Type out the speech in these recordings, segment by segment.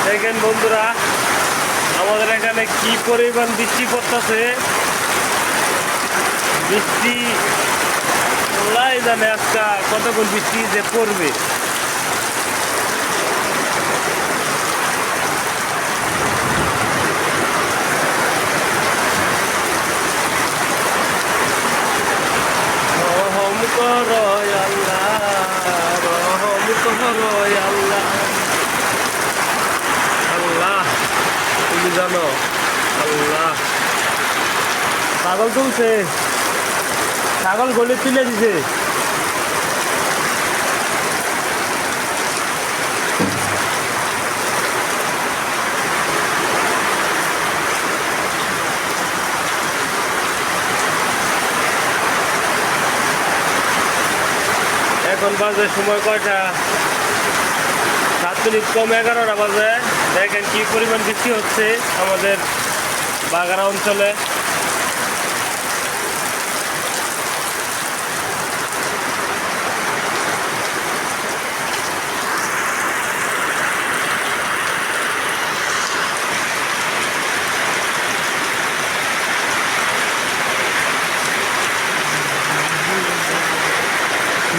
দেখেন বন্ধুরা, আমাদের এখানে কি পরিমাণ বৃষ্টি পড়তেছে। বৃষ্টি আল্লাহ জানে আজকে কতক্ষণ বৃষ্টি যে পড়বে। রহম করো আল্লাহ, রহম করো আল্লাহ। আল্লাহ তুমি জানো। আল্লাহ ছাগল তুলছে, ছাগল গলে তুলে দিছে। এখন বাজে সময় কয়টা? 7 মিনিট কম 11টা বাজে। দেখেন কি পরিমাণ বৃষ্টি হচ্ছে আমাদের বাগারা অঞ্চলে।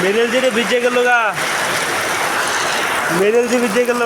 মেরেল যে ভিজে গেল গা, মেরেল যে ভিজে গেল।